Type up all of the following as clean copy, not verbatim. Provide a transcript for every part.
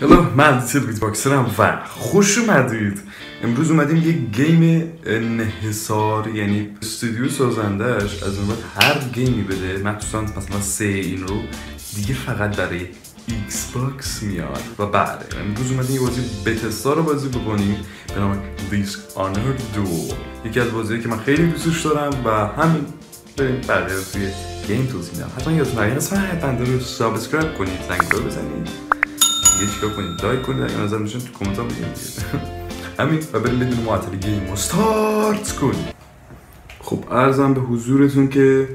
هلو، من باکسرم و خوش اومدید. امروز اومدیم یک گیم انحصاری، یعنی استودیو سازندهش از اون هر گیمی بده، مخصوصا مثلا 3 این رو دیگه فقط برای ایکس باکس میاد. و بله، امروز اومدیم یه بازی بتستا رو بازی بکنیم به نام Dishonored 2. یکی از بازیایی که من خیلی دوستش دارم و همین بریم بقیه رو توی گیم توضیح میدم. حتما یادتون نره اسم بنده رو سابسکرایب کنید، زنگ رو بزنید، دیگه چیکار کنید؟ لایک کنید، اگه نظر میشن تو کامنت ها بگید همین. و بریم بدون معطلی گیم رو استارت کنیم. خب عرضم به حضورتون که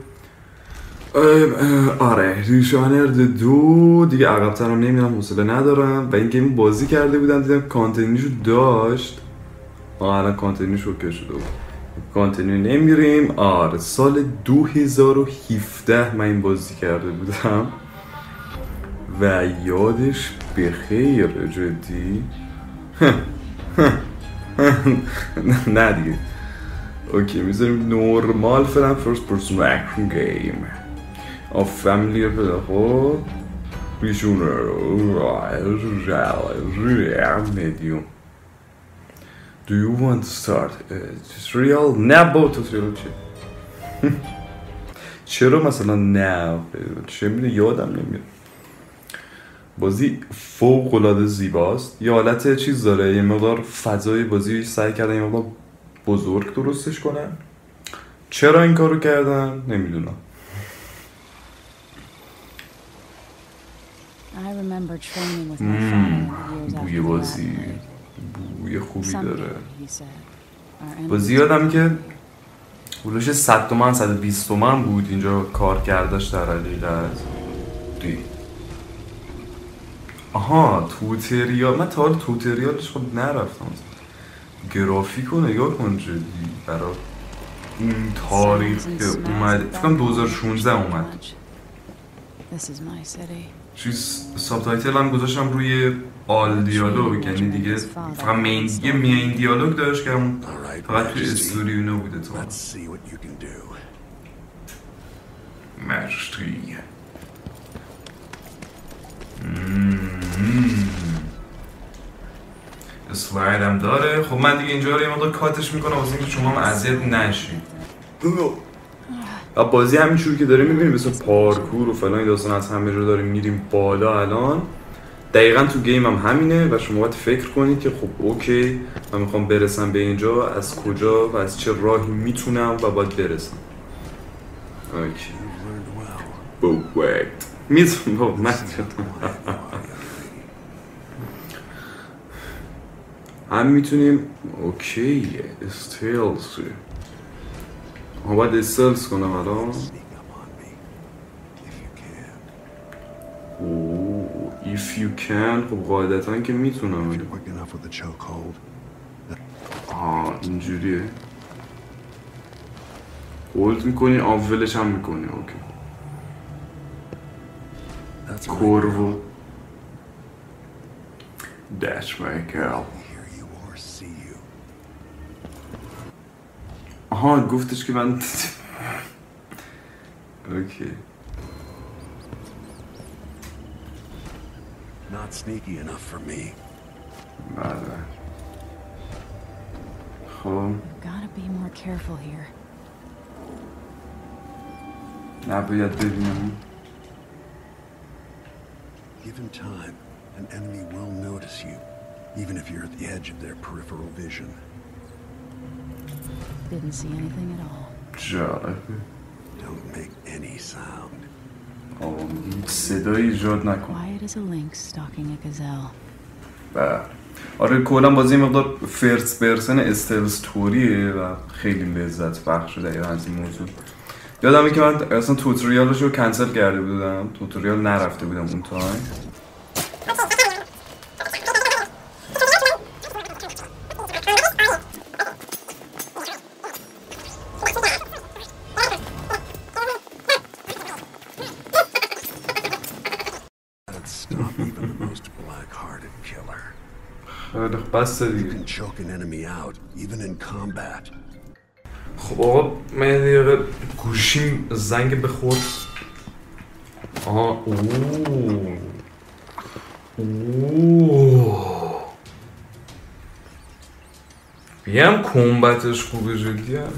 آره، دیشانرد 2 دیگه عقب‌تر هم نمیرم، حوصله ندارم. و این گیم بازی کرده بودم، دیدم کانتینیوشو داشت. الان کانتینیوش اوکی شده بود، کانتینیو نمیریم. آره، سال 2017 من این بازی کرده بودم و یادش بخیر. جدی نه دیگه اوکی، میذاریم نورمال فعلا. فرست پرسون اکشن گیم آف فامیلی پیدا. خب ریشونر میدیوم. Do you want to start tutorial؟ نه با توتوریال چرا مثلا نه؟ چه میده یادم نمیاد. بازی فوق العاده زیباست. یه حالت چیز داره، یه مقدار فضای بازی سعی کردن یه مقدار بزرگ درستش کنن. چرا این کارو کردن نمیدونم. بوی بازی بوی خوبی داره. بازی یادم که بولش 100 تومن 120 تومن بود اینجا کار کردش در حقیقت. آها توتوریال، من تا حال توتوریالش خب نرفتم. گرافیکو نگاه کن جدی، برای این تاریخ که اومد، فکرم 2016 اومد. چیز سابتایتل هم گذاشتم روی آل دیالوگ، یعنی دیگه فقط مین دیالوگ داشت که همون فقط توی استوریو نبوده. تو مرشتی اسلاید هم داره. خب من دیگه اینجا رو یه مقدار کاتش میکنم واسه اینکه شما هم اذیت نشید. و بازی همینجوری که داره میبینیم مثل پارکور و فلان داستان، از همه رو داریم میریم بالا. الان دقیقا تو گیم هم همینه و شما باید فکر کنید که خب اوکی من میخوام برسم به اینجا، از کجا و از چه راهی میتونم و باید برسم. اوکی بوکت میتونم من هم میتونیم. اوکی استیلز ها، باید استیلز کنم الان. اوه if you can، خب قاعدتا که میتونم. اینجوریه، هولد میکنی اولش هم میکنی. اوکی کورو That's my girl. آها گفتش که من اوکی. Not sneaky enough for me. بله خب Gotta be more careful here. نباید ببینم. Given time, an enemy will notice you, even if you're at the edge of their peripheral vision. Didn't see anything at all. جالبه. Don't make any sound. صدایی ایجاد نکن. Quiet as a lynx stalking a gazelle. آره کلا بازی مقدار فرست پرسن استلز توریه و خیلی لذت بخش دقیقا از این موضوع. یادمه که من اصلا توتوریالش رو کنسل کرده بودم، توتوریال نرفته بودم اون تایم. خیلی بسته دیگه. خب آقا من یه دقیقه گوشیم زنگ بخورد. آها اوه هم کمبتش خوبه جدی هم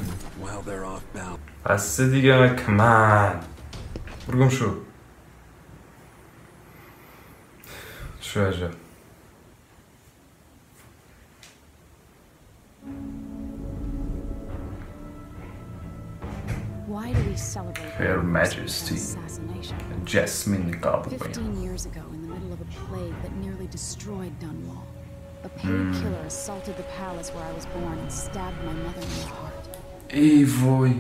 پس دیگه کمن برگم شو چه عجب Why do we celebrate Her Majesty assassination? Jasmine Goldwyn 15 years ago, in the middle of a plague that nearly destroyed Dunwall, a paid killer assaulted the palace where I was born and stabbed my mother in the heart. ای وای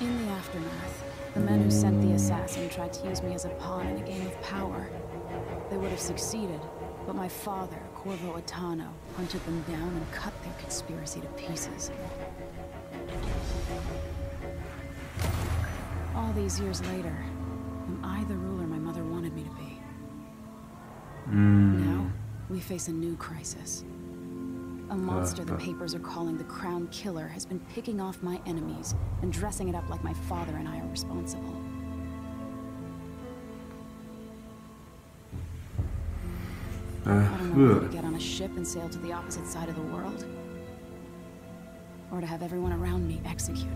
In the aftermath, the men who sent the assassin tried to use me as a pawn in a game of power. They would have succeeded, but my father, Corvo Atano, hunted them down and cut their conspiracy to pieces. All these years later, am I the ruler my mother wanted me to be? Now, we face a new crisis. A monster the papers are calling the Crown Killer has been picking off my enemies and dressing it up like my father and I are responsible. I don't know whether to get on a ship and sail to the opposite side of the world, or to have everyone around me executed.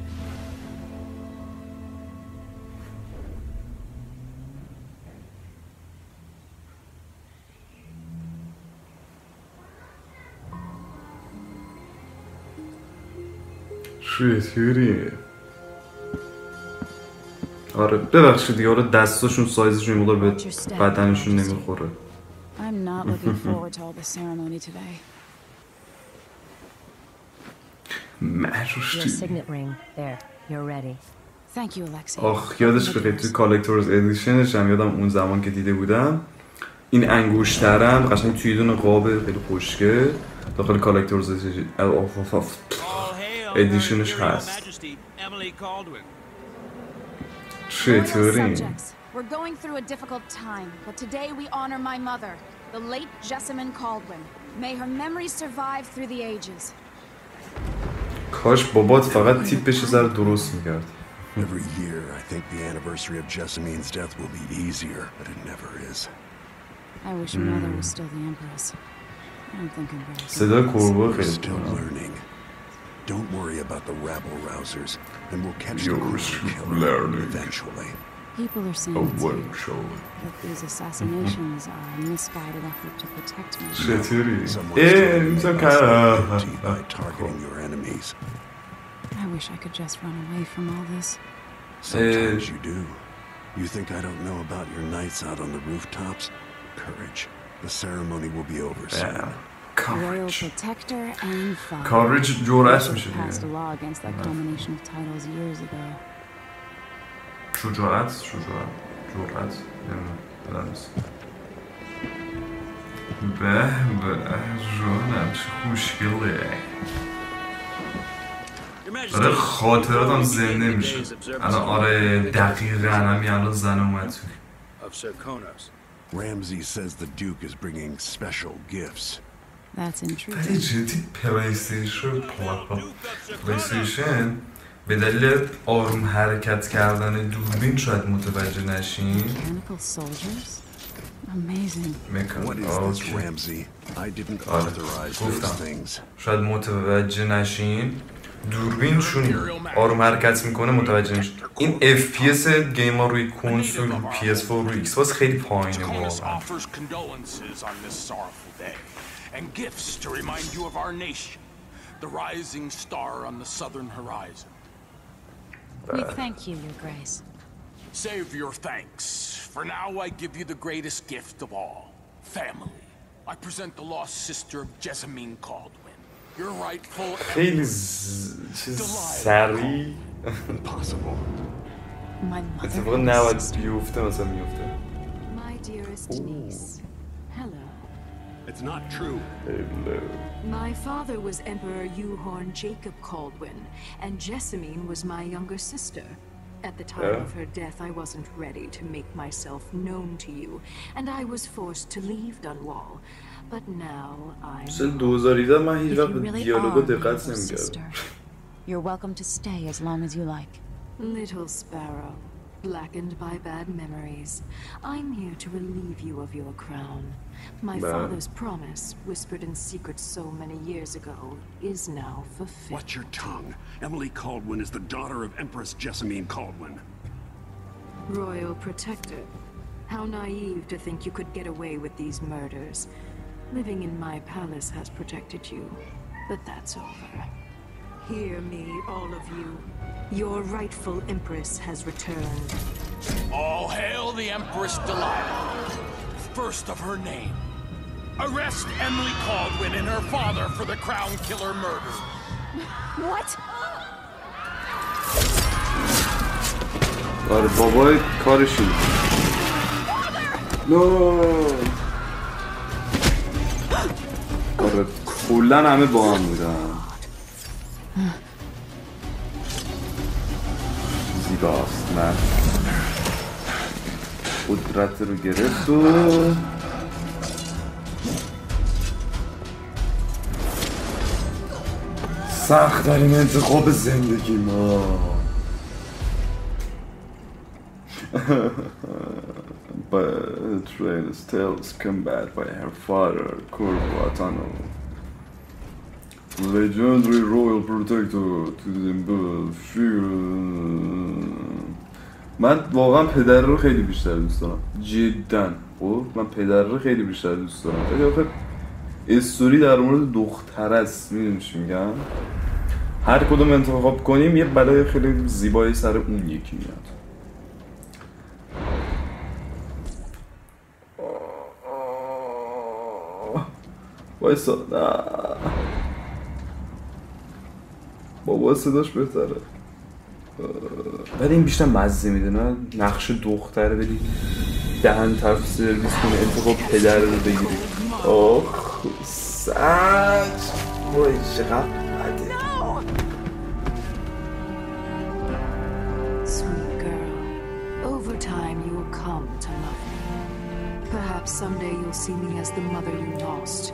چطوری؟ آره ببخشید دیگه آره دستاشون سایزشون این به بدنشون نمیخوره. I'm not looking forward to all the ceremony today. Your signet ring. There. You're ready. Thank you, Alexei. آخ یادش بخیر توی کالکتورز ادیشنش هم یادم اون زمان که دیده بودم این انگشترم قشنگ توی دونه قاب خیلی خوشگه داخل کالکتورز ادیشنش هست. چطوری؟ We're going through a difficult time, but today we honor my mother, the late Jessamine Caldwin. May her memory survive through the ages. کاش بابات فقط تیپش زر درست میکرد. Every year, I think the anniversary of Jessamine's death will be easier, but it never is. I wish mother was still the empress. I don't think I'm very صدای کوربو We're خیلی still learning. Don't worry about the rabble rousers, and we'll catch the Crown Killer eventually. People are saying that these assassinations are a misguided effort to protect me. چطوری؟ Someone's by targeting your enemies. I wish I could just run away from all this. Sometimes you do. You think I don't know about your nights out on the rooftops? Courage. The ceremony will be over soon. Royal protector and father. کاریج جرأت میشه Passed a دیگه. law against that combination of titles years ago. شجاعت به جانم چه خوشگله داره خاطراتم زنده میشه الان آره دقیقا همین الان زن اومد Ramsey says the Duke is bringing special gifts. That's intriguing. ولی جدی پلیستیشن به دلیل آروم حرکت کردن دوربین شاید متوجه نشین. Mechanical soldiers? Amazing. What is this, Ramsey? I didn't authorize those things. شاید متوجه نشین دوربینشون آروم حرکت میکنه متوجه نشین این FPS گیم ها روی کنسول روی PS4 روی ایکس باز خیلی پایینه واقعا and gifts to remind you of our nation, the rising star on the southern horizon. We thank you, Your Grace. Save your thanks. For now, I give you the greatest gift of all, family. I present the lost sister of Jessamine Caldwin, your rightful خیلی سریع Impossible. My mother. اتفاقا نباید بیفته مثلا میفته My dearest niece. Hello. It's not true. My father was Emperor Yuhorn Jacob Caldwin, and Jessamine was my younger sister. At the time of her death, I wasn't ready to make myself known to you, and I was forced to leave Dunwall. But now I'm... سال 2010 من هیچ If وقت you به really دیالوگا are my دقت little نمی‌کردم sister, you're welcome to stay as long as you like. Little sparrow. blackened by bad memories. I'm here to relieve you of your crown. My father's promise, whispered in secret so many years ago, is now fulfilled. Watch your tongue. Emily Caldwin is the daughter of Empress Jessamine Caldwin. Royal protector. How naive to think you could get away with these murders. Living in my palace has protected you, but that's over. Hear me, all of you. Your rightful Empress has returned. All hail the Empress Delilah, first of her name. Arrest Emily Caldwin and her father for the Crown Killer murder. What? آره بابای کارشون. نو. آره کلن همه با هم بودن. زیباست من قدرت رو گرفت و سخت ترین انتخاب زندگی ما. Betrayed tales combat by her father, قرار. Legendary Royal Protector to the من واقعا پدر رو خیلی بیشتر دوست دارم جدا. خب من پدر رو خیلی بیشتر دوست دارم ولی آخه استوری در مورد دختر است. میدونی چی میگم؟ هر کدوم انتخاب کنیم یه بلای خیلی زیبایی سر اون یکی میاد. وایسا نه بابا صداش بهتره ولی این بیشتر مزه میده نه نقش دختره بدی دهن طرف سرویس کنه انتخاب پدر رو بگیری. آخ سج وای چقدر بده. Sweet girl, over time you will come to love me. Perhaps someday you'll see me as the mother you lost.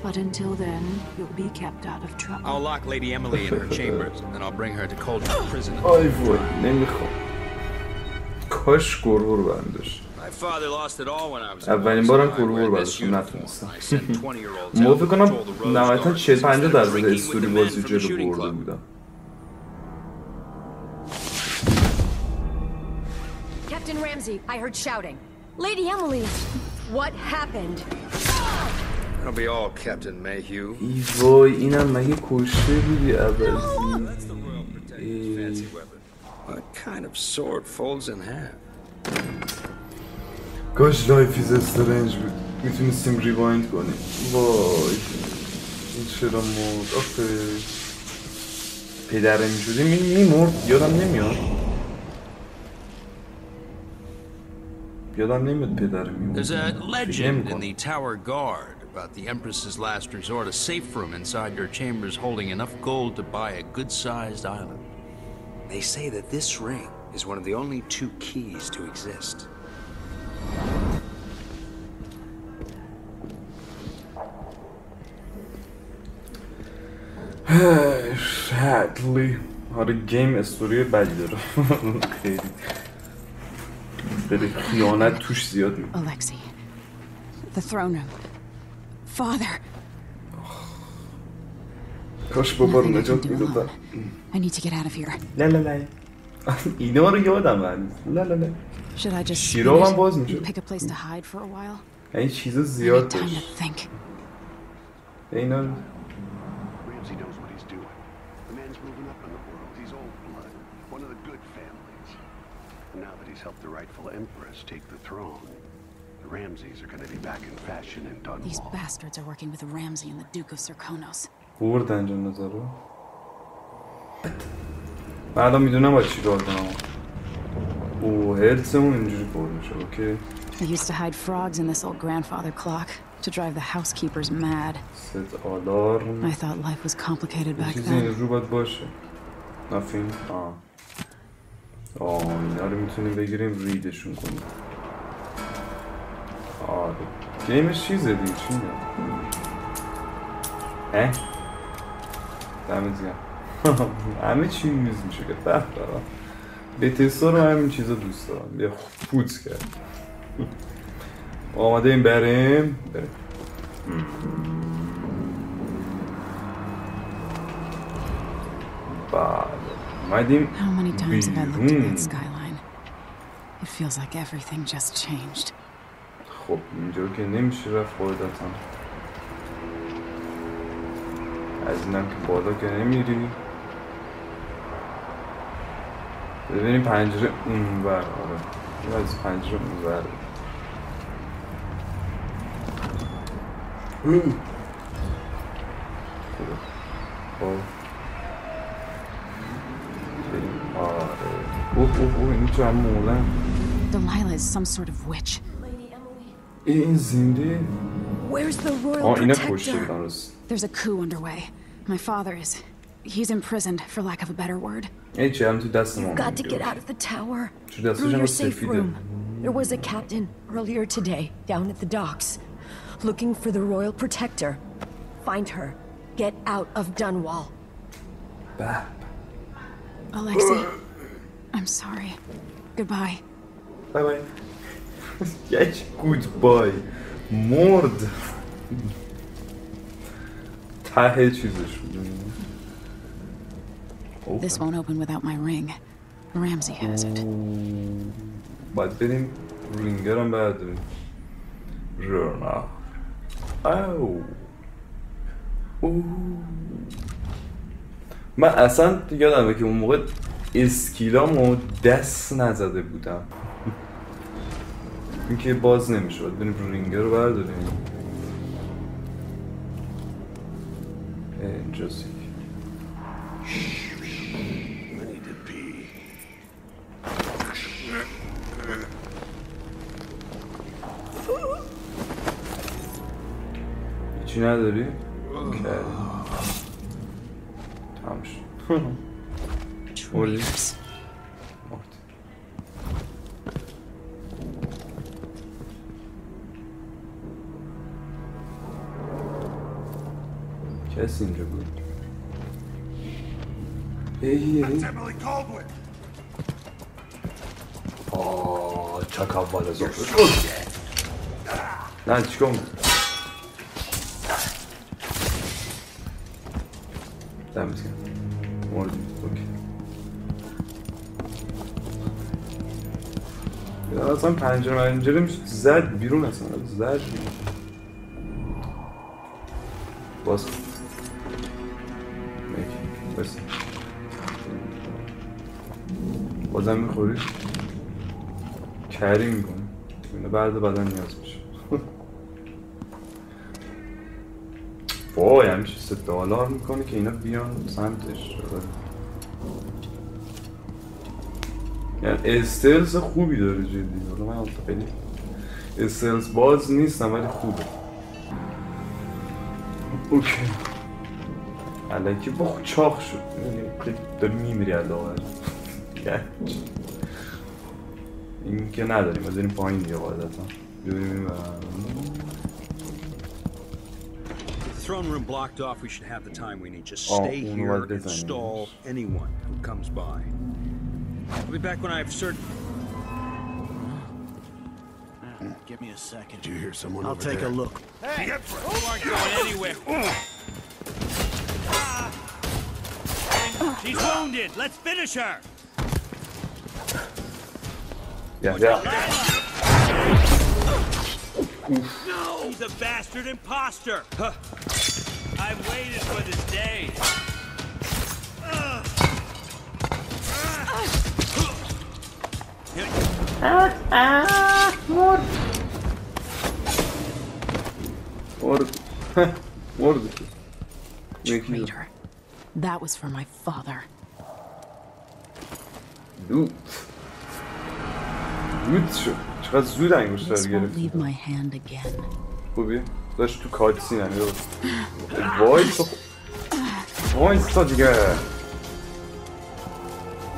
But until then, you'll be kept out of trouble. I'll lock Lady Emily in her chambers, and then I'll bring her to Cauldron prison. آی وای نمیخوام. کاش قرار بندش. My father lost it all when I was اولین بارم قرار بندش نتونستم. ما فکر کنم نهایتا 40-50% استوری بازی جلو برده بودم. Captain Ramsey, I heard shouting. Lady Emily, what happened? That'll be all, Captain Mayhew. ای وای اینم مگه کشته بودی عوضی؟ That's the Royal Protector's fancy weapon. What kind of sword folds in half? کاش لایف ایز استرنج بود میتونستیم ریوایند کنیم. وای این چرا مرد آخه پدره میشودی میمرد یادم نمیاد پدره میمرد. There's a legend in the Tower Guard about the Empress's last resort, a safe room inside your chambers holding enough gold to buy a good-sized island. They say that this ring is one of the only two keys to exist. Sadly آره گیم استوری بدی داره خیلی خیانت توش زیاد میده. Alexei, the throne room. Father. کاش بابا رو نجات میدادم. I need to get out of here. لا اینا رو یادم هنوز. لا Should I just شیرو هم باز میشه. pick a place to hide for a while? این چیزا زیاد Time داشت. to think. اینا Ramsey knows what he's doing. The man's moving up in the world. He's old blood, one of the good families. And now that he's helped the rightful empress take the throne, the Ramseys are going to be back in fashion in Dunwall. These bastards are working with Ramsey and the Duke of Serkonos. بردن جنازه رو. من الان میدونم باید چی کار کنم. اوه هلسمون اینجوری پر میشه. اوکی. I used to hide frogs in this old grandfather clock to drive the housekeepers mad. ست آلارم. I thought life was complicated back چیزی then. این رو باید باشه. نفین. اینا رو میتونیم بگیریم ریدشون کنیم. آره. گیمش چیزه دیگه چی میگم؟ دمت گرم. همه چی میز میشه که به بتستا رو همین چیزا دوست دارم. بیا فوت کرد. آماده این بریم. اومدیم How many times have I looked at بیرون. that skyline? It feels like everything just changed. خب اینجا که نمیشه رفت قاعدتا. از اینم که بالا که نمیری. ببینیم پنجره اونور. آره این از پنجره اونور. خب این چه هم مولن. Delilah is some sort of witch. این زنده. Where's the royal اینه کشته protector? بودن راست. There's a coup underway. My father is... he's imprisoned, for lack of a better word. ای چه هم تو دست ما. Got to get out of the tower. چه دستش Through هم your safe سفیده. room. There was a captain earlier today down at the docks, looking for the royal protector. Find her. Get out of Dunwall. به. Alexei, I'm sorry. Goodbye. بای بای. یک گودبای. مرد. ته چیزش بود. This won't open without my ring. Ramsey has it. باید بریم رینگر هم برداریم. رنا. او. من اصلا یادمه که اون موقع اسکیلامو دست نزده بودم. این که باز نمیشه. باید بریم رینگر رو برداریم. اینجاست. چی نداری؟ تمام شد. Traitors. کسی اینجا بود. ای Emily Caldwell. آه چک اول از آفر. نه چیکار دمت گرم. مردی. اوکی. اصلا پنجره میشه زد بیرون اصلا زد بیرون. باز بس بازم میخوری کری میکنی اینه بعد بدن نیاز میشه. وای همیشه $3 میکنه که اینا بیان سمتش. یعنی استلز خوبی داره جدی. حالا من خیلی استلز باز نیستم ولی خوبه. اوکی الکی با چاق شد. داری میمیری علاوه. این که نداریم از این پایین دیگه قاعدتا. ببینیم The throne room blocked off. We should have the time we need. Just stay here and stall anyone who comes by. I'll be back when I have certain. Give me a second. Do you hear someone I'll over take there? a look. Hey! You aren't going anywhere. She's wounded. Let's finish her. Yeah. No! He's a bastard imposter. I've waited for this day. Traitor. That was for my father. لوت شد. چقدر زود انگشتر This won't گرفت. leave my hand again. خوبی؟ داشت تو کاتسین هم وایسا وایسا دیگه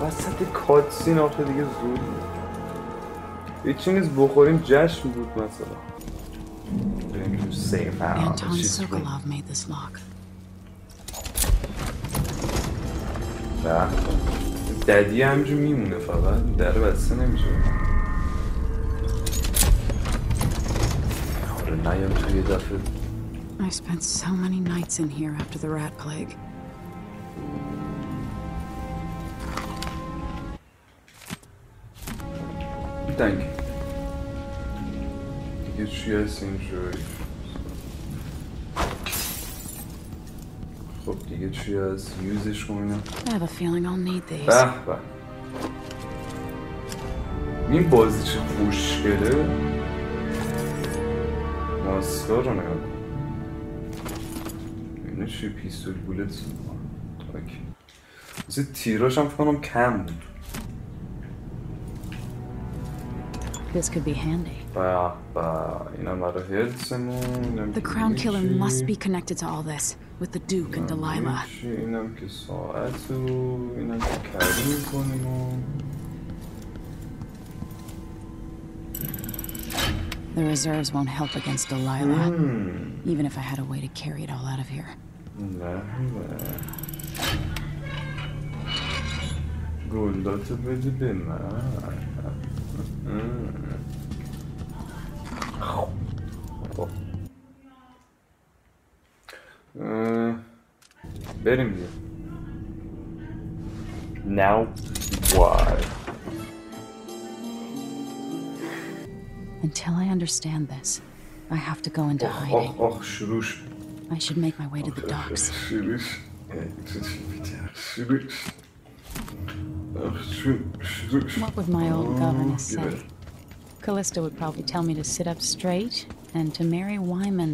وسط کاتسین آخه دیگه زود هیچی نیست بخوریم جشن بود مثلا. بریم تو سیف Anton Sokolov made this lock. ددی همجور میمونه فقط در بسته نمیشه. آره نیم توی یه دفعه. I spent so many nights in here after the rat plague. Thank you. دیگه چی هست اینجوری؟ خب دیگه چی هست؟ یوزش کنم. I have a feeling I'll need these. به به. این بازی چه خوشگله. ماسکا رو نگاه کن. اینه چی پیستول بولت تاکی. مثل تیراش هم فکر کنم کم بود. This could be handy. اینم برای هلسمون. The crown killer must be connected to all this, with the Duke and Delilah. اینم که ساعت و اینم که کریم کنیم و The reserves won't help against Delilah, even if I had a way to carry it all out of here. گلداتو بده به من. بریم دیگه. Now why? Until I understand this, I have to go into hiding. شروش. I should make my way to the docks. شروش. What would my old governess say? Callista would probably tell me to sit up straight and to marry Wyman.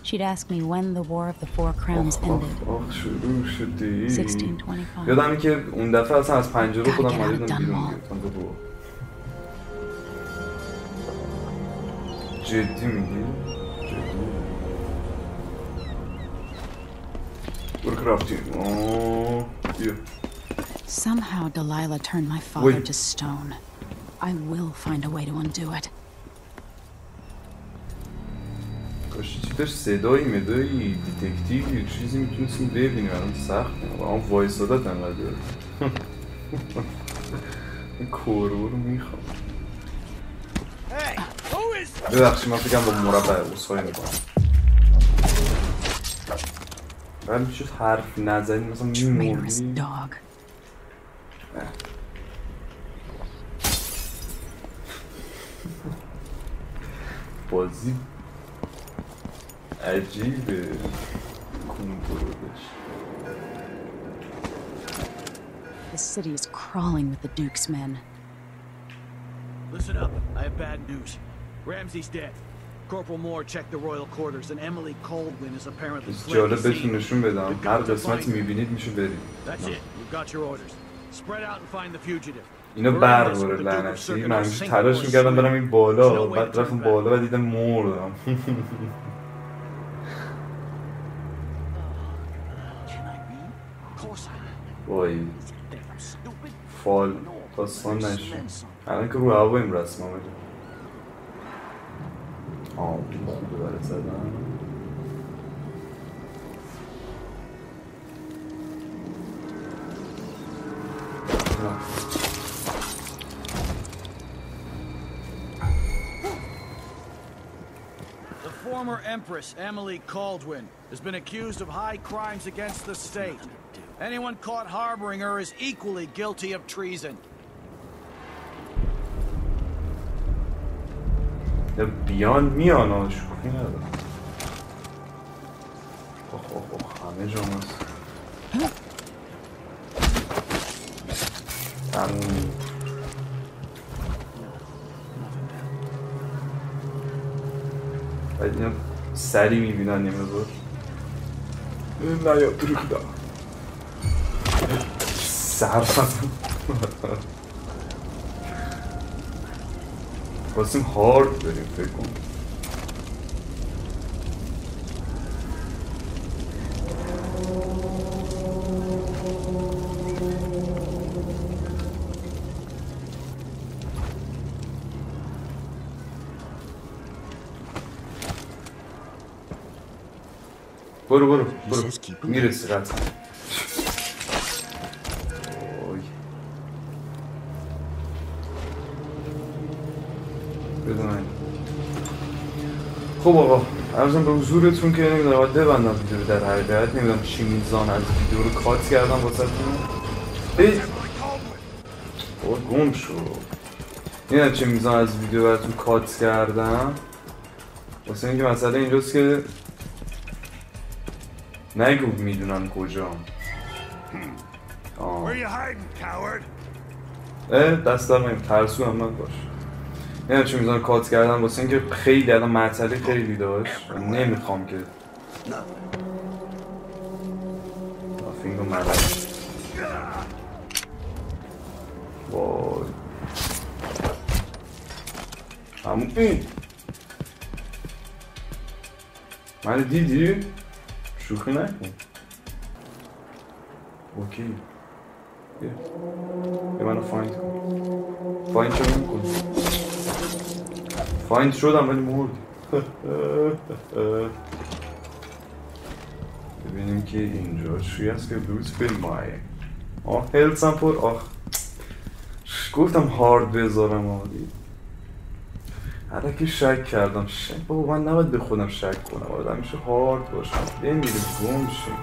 She'd ask me when the War of the Four Crowns ended. 1625. یادمه که اون دفعه اصلا از پنجره خودم مالیدم بیرون گرفتم. جدی میگی؟ جدی؟ برو کرافتیم. بیا. Somehow Delilah turned my father to stone. I will find a way to undo it. کاشی چی داشت صدایی مدایی دیتکتیوی چیزی میتونستیم ببینیم الان سخته اما وایسادت انقدر این کورو رو میخوام ببخشید من فکرم با مربع اصخایی میکنم ولی میشود حرف نزدی مثلا میموردی بازی عجیبه کنترلش. The city is crawling with the Duke's men. Listen up, I have bad news. Ramsey's dead. Corporal Moore checked the royal quarters and Emily Coldwin is apparently fled the scene. نشون بدم هر قسمتی میبینید میشه برید. That's it. You've got your orders. Spread out and find the fugitive. اینا برقوره لعنتی من همیشه تلاش میکردم برم این بالا بعد رفتم بالا و دیدم مردم وای فال داستان نشون الان که رو هوایم رسم آمده خوبه برای زدن Former Empress Emily Caldwin has been accused of high crimes against the state. Anyone caught harboring her is equally guilty of treason. بیان میان شوخی ندارم همه جا هست تمومی باید اینا سری میبینن یه مزار نیا دروخ دا سر فضم خواستیم هارد بریم فکر کن برو میرسی قطعا بدونن. خب آقا عرضم به حضورتون که نمیدونم باید ببندم ویدیو در حقیقت نمیدونم چی میزان از ویدیو رو کات کردم واسه تون گم شو نمیدونم چه میزان از ویدیو براتون کات کردم واسه اینکه مسئله اینجاست که نگو میدونم کجا دست در نمیم ترسو هم من باش نمیدونم چه میزان کات کردم واسه اینکه خیلی الان معطلی خیلی داشت نمیخوام که فینگو ملک وای همون این من دیدی؟ شوخی نکن اوکی یه منو فایند کن فایند چه من کن فایند شدم ولی مردی ببینیم که اینجا چی هست که دوست فیلم مایه هلسم پر گفتم هارد بذارم آدی حالا که شک کردم بابا من نباید به خودم شک کنم آدم میشه هارد باشم نمیره گم شیم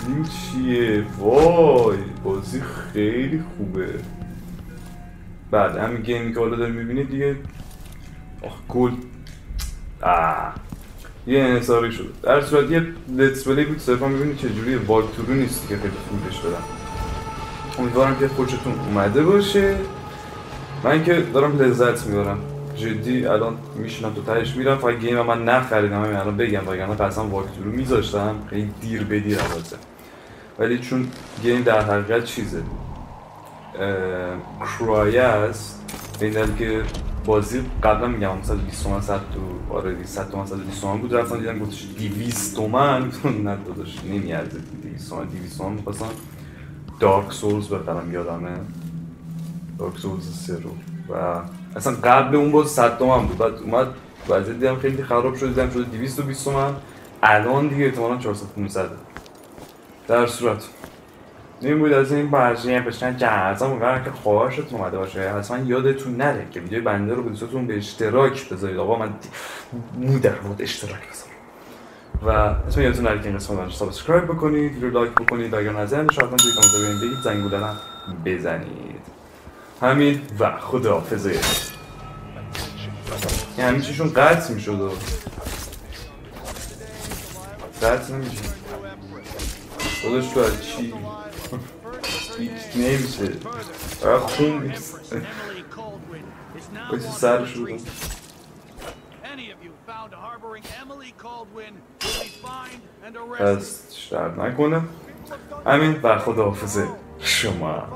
این چیه وای بازی خیلی خوبه بعد همین گیمی که حالا داری میبینید دیگه گل یه انحصاری شده در صورت یه لیتس پلی بود صرفا میبینید چجوری واک تورو نیست که خیلی فولش بدم امیدوارم که خوشتون اومده باشه من که دارم لذت میبرم جدی الان میشینم تو تهش میرم فقط گیم من نخریدم همین الان بگم وگرنه قسم واک تورو میذاشتم خیلی دیر به دیر البته ولی چون گیم در حقیقت چیزه کرای است این دلیل که بازی قبلا میگم 120 تومن 100 تو آره 100 تومن 120 تومن بود رفتم دیدم گفتش 200 تومن نه داداش نمیارزه 200 تومن 200 تومن می‌خواستم دارک سولز بخرم یادمه دارک سولز 3 رو و اصلا قبل اون باز 100 تومن بود بعد اومد وضعیت دیدم خیلی خراب شد دیدم شده 220 تومن الان دیگه احتمالاً 400 500 در صورت این بود از این برزیم بشنن جهازم اونقدر که خواهشتون اومده باشه حتما یادتون نره که ویدیو بنده رو به دوستاتون به اشتراک بذارید آقا من مودر بود اشتراک بذارم و حتما یادتون نره که این قسمت رو سابسکرایب بکنید ویدیو لایک بکنید و اگر نظر داشتید حتما توی کامنت بهم بگید زنگوله هم بزنید همین و خداحافظ این همین چیشون قطع میشد قطع نمیشه خودش تو از چی نمیشه خون نیست باید سر شده پس شرط نکنه همین و خداحافظه شما